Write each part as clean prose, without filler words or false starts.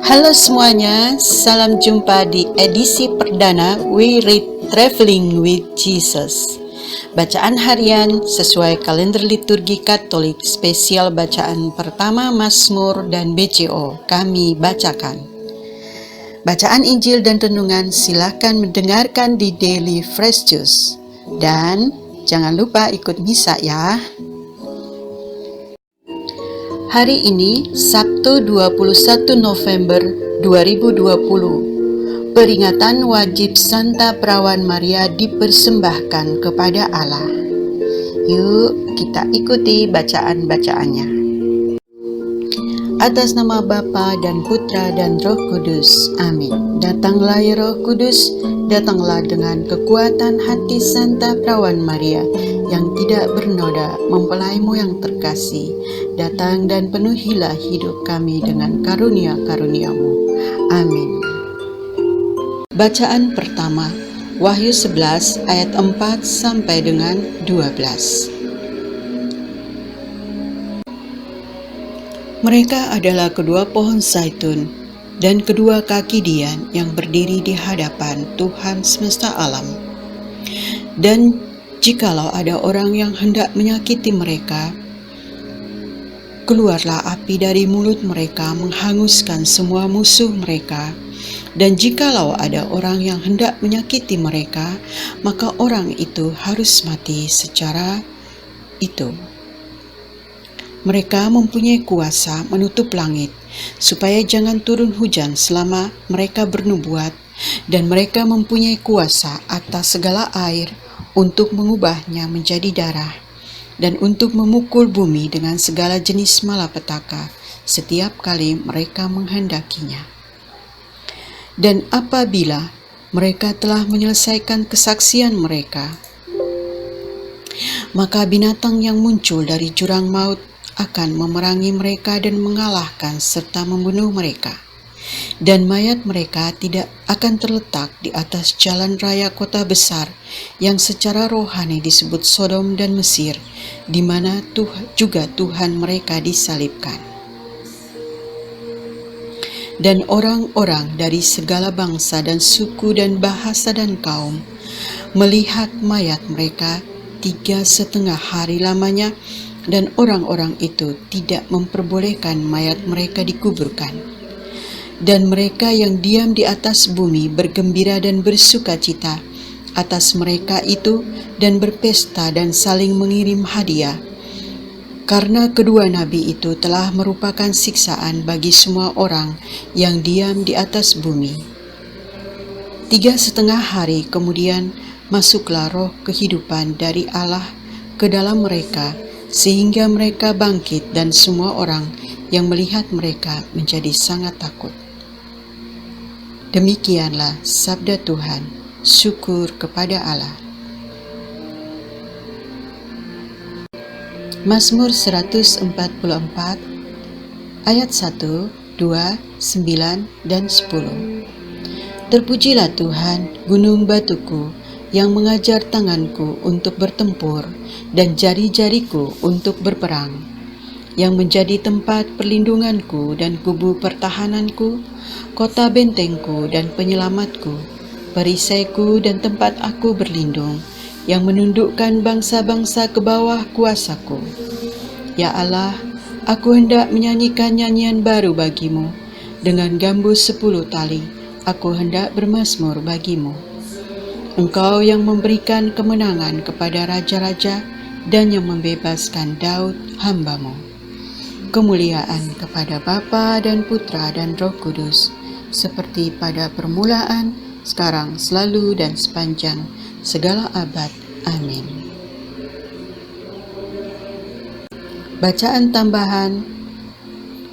Halo semuanya, salam jumpa di edisi perdana We Read Traveling with Jesus. Bacaan harian sesuai kalender liturgi Katolik, spesial bacaan pertama Mazmur dan BCO kami bacakan. Bacaan Injil dan renungan silakan mendengarkan di Daily Fresh Juice. Dan jangan lupa ikut misa ya. Hari ini, Sabtu 21 November 2020, peringatan wajib Santa Perawan Maria dipersembahkan kepada Allah. Yuk, kita ikuti bacaan-bacaannya. Atas nama Bapa dan Putra dan Roh Kudus. Amin. Datanglah ya Roh Kudus, datanglah dengan kekuatan hati Santa Perawan Maria yang tidak bernoda, mempelaimu yang terkasih. Datang dan penuhilah hidup kami dengan karunia-karuniamu. Amin. Bacaan pertama, Wahyu 11 ayat 4 sampai dengan 12. Mereka adalah kedua pohon zaitun dan kedua kaki dian yang berdiri di hadapan Tuhan semesta alam. Dan jikalau ada orang yang hendak menyakiti mereka, keluarlah api dari mulut mereka menghanguskan semua musuh mereka. Dan jikalau ada orang yang hendak menyakiti mereka, maka orang itu harus mati secara itu. Mereka mempunyai kuasa menutup langit, supaya jangan turun hujan selama mereka bernubuat, dan mereka mempunyai kuasa atas segala air untuk mengubahnya menjadi darah, dan untuk memukul bumi dengan segala jenis malapetaka setiap kali mereka menghendakinya. Dan apabila mereka telah menyelesaikan kesaksian mereka, maka binatang yang muncul dari jurang maut akan memerangi mereka dan mengalahkan serta membunuh mereka. Dan mayat mereka tidak akan terletak di atas jalan raya kota besar yang secara rohani disebut Sodom dan Mesir, di mana juga Tuhan mereka disalibkan. Dan orang-orang dari segala bangsa dan suku dan bahasa dan kaum melihat mayat mereka 3,5 hari lamanya, dan orang-orang itu tidak memperbolehkan mayat mereka dikuburkan. Dan mereka yang diam di atas bumi bergembira dan bersukacita atas mereka itu, dan berpesta dan saling mengirim hadiah, karena kedua nabi itu telah merupakan siksaan bagi semua orang yang diam di atas bumi. 3,5 hari kemudian masuklah roh kehidupan dari Allah ke dalam mereka, sehingga mereka bangkit, dan semua orang yang melihat mereka menjadi sangat takut. Demikianlah sabda Tuhan. Syukur kepada Allah. Mazmur 144 ayat 1, 2, 9, dan 10. Terpujilah Tuhan, gunung batuku, yang mengajar tanganku untuk bertempur dan jari-jariku untuk berperang, yang menjadi tempat perlindunganku dan kubu pertahananku, kota bentengku dan penyelamatku, perisaiku dan tempat aku berlindung, yang menundukkan bangsa-bangsa ke bawah kuasaku. Ya Allah, aku hendak menyanyikan nyanyian baru bagimu, dengan gambus 10 tali, aku hendak bermazmur bagimu. Engkau yang memberikan kemenangan kepada raja-raja dan yang membebaskan Daud hamba-Mu. Kemuliaan kepada Bapa dan Putra dan Roh Kudus, seperti pada permulaan, sekarang, selalu, dan sepanjang segala abad. Amin. Bacaan tambahan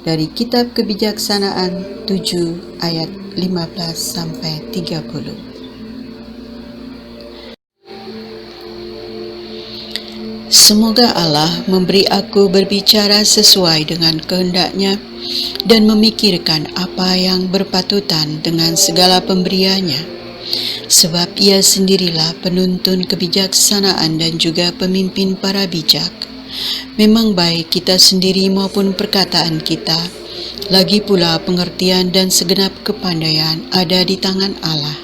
dari Kitab Kebijaksanaan 7 ayat 15 sampai 30. Semoga Allah memberi aku berbicara sesuai dengan kehendak-Nya dan memikirkan apa yang berpatutan dengan segala pemberiannya, sebab Ia sendirilah penuntun kebijaksanaan dan juga pemimpin para bijak. Memang baik kita sendiri maupun perkataan kita, lagi pula pengertian dan segenap kepandaian ada di tangan Allah.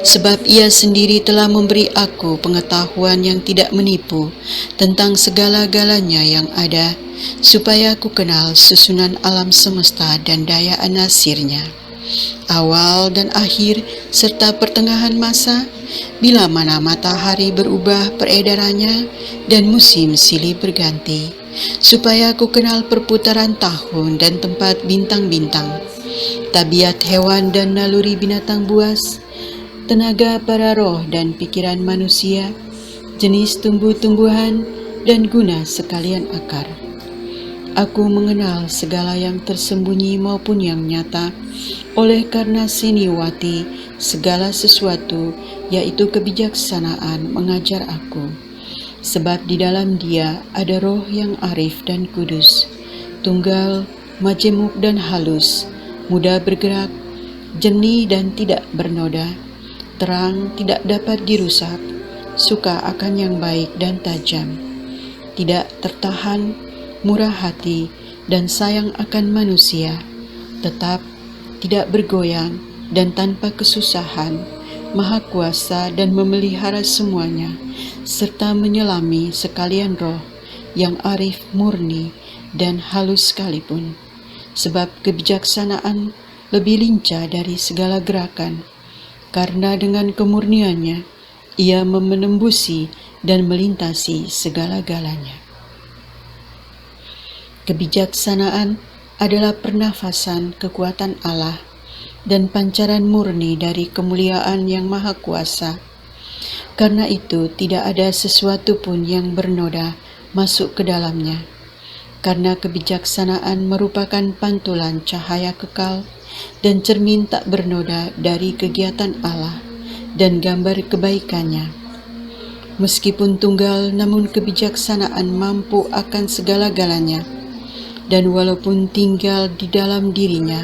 Sebab Ia sendiri telah memberi aku pengetahuan yang tidak menipu tentang segala-galanya yang ada, supaya aku kenal susunan alam semesta dan daya anasirnya, awal dan akhir serta pertengahan masa, bila mana matahari berubah peredarannya dan musim silih berganti, supaya aku kenal perputaran tahun dan tempat bintang-bintang, tabiat hewan dan naluri binatang buas, tenaga para roh dan pikiran manusia, jenis tumbuh-tumbuhan dan guna sekalian akar. Aku mengenal segala yang tersembunyi maupun yang nyata, oleh karena siniwati segala sesuatu, yaitu kebijaksanaan mengajar aku. Sebab di dalam Dia ada roh yang arif dan kudus, tunggal, majemuk dan halus, mudah bergerak, jernih dan tidak bernoda, terang tidak dapat dirusak, suka akan yang baik dan tajam, tidak tertahan, murah hati dan sayang akan manusia, tetap tidak bergoyang dan tanpa kesusahan, maha kuasa dan memelihara semuanya, serta menyelami sekalian roh yang arif, murni dan halus sekalipun. Sebab kebijaksanaan lebih lincah dari segala gerakan, karena dengan kemurniannya Ia menembusi dan melintasi segala-galanya. Kebijaksanaan adalah pernafasan kekuatan Allah dan pancaran murni dari kemuliaan yang maha kuasa. Karena itu tidak ada sesuatu pun yang bernoda masuk ke dalamnya. Karena kebijaksanaan merupakan pantulan cahaya kekal dan cermin tak bernoda dari kegiatan Allah dan gambar kebaikannya. Meskipun tunggal, namun kebijaksanaan mampu akan segala-galanya, dan walaupun tinggal di dalam dirinya,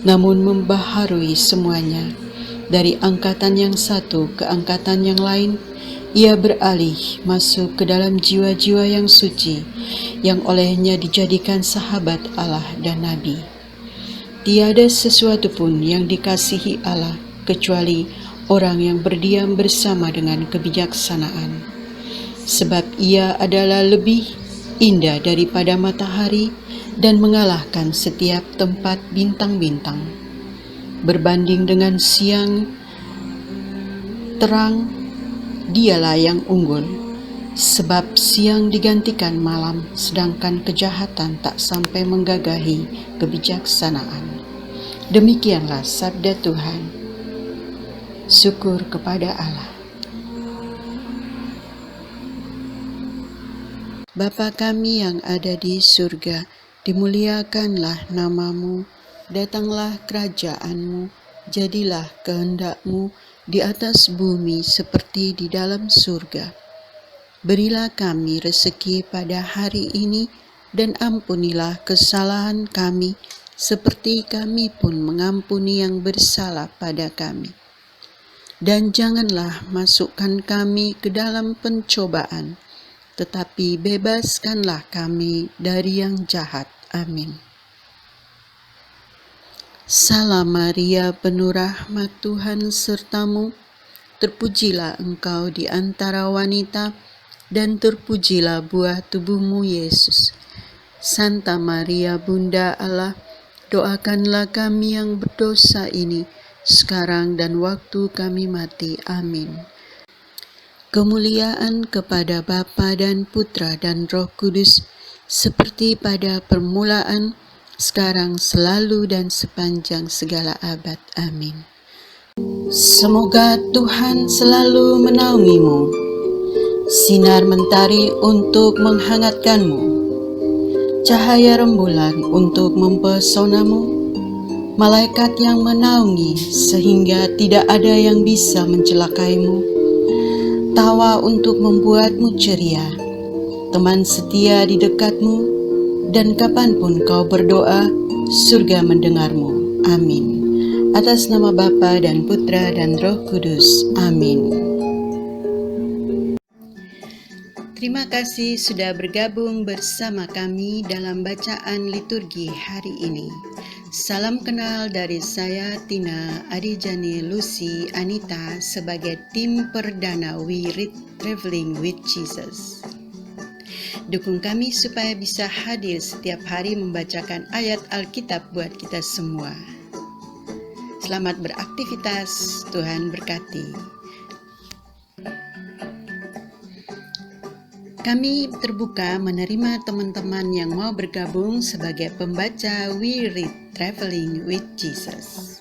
namun membaharui semuanya. Dari angkatan yang satu ke angkatan yang lain, Ia beralih masuk ke dalam jiwa-jiwa yang suci, yang olehnya dijadikan sahabat Allah dan Nabi. Tiada sesuatu pun yang dikasihi Allah kecuali orang yang berdiam bersama dengan kebijaksanaan. Sebab Ia adalah lebih indah daripada matahari dan mengalahkan setiap tempat bintang-bintang. Berbanding dengan siang terang, Dialah yang unggul, sebab siang digantikan malam, sedangkan kejahatan tak sampai menggagahi kebijaksanaan. Demikianlah sabda Tuhan. Syukur kepada Allah. Bapa kami yang ada di surga, dimuliakanlah nama-Mu, datanglah kerajaan-Mu, jadilah kehendak-Mu di atas bumi seperti di dalam surga. Berilah kami rezeki pada hari ini, dan ampunilah kesalahan kami, seperti kami pun mengampuni yang bersalah pada kami. Dan janganlah masukkan kami ke dalam pencobaan, tetapi bebaskanlah kami dari yang jahat. Amin. Salam Maria, penuh rahmat, Tuhan sertamu. Terpujilah engkau di antara wanita, dan terpujilah buah tubuhmu, Yesus. Santa Maria, Bunda Allah, doakanlah kami yang berdosa ini, sekarang dan waktu kami mati. Amin. Kemuliaan kepada Bapa dan Putra dan Roh Kudus, seperti pada permulaan, sekarang, selalu, dan sepanjang segala abad. Amin. Semoga Tuhan selalu menaungimu, sinar mentari untuk menghangatkanmu, cahaya rembulan untuk mempesonamu, malaikat yang menaungi sehingga tidak ada yang bisa mencelakaimu, tawa untuk membuatmu ceria, teman setia di dekatmu, dan kapanpun kau berdoa, surga mendengarmu. Amin. Atas nama Bapa dan Putra dan Roh Kudus. Amin. Terima Terima kasih sudah bergabung bersama kami dalam bacaan liturgi hari ini. Salam kenal dari saya Tina Adijani Lucy Anita sebagai tim perdana We Read Traveling with Jesus. Dukung kami supaya bisa hadir setiap hari membacakan ayat Alkitab buat kita semua. Selamat beraktivitas, Tuhan berkati. Kami terbuka menerima teman-teman yang mau bergabung sebagai pembaca We Read Traveling with Jesus.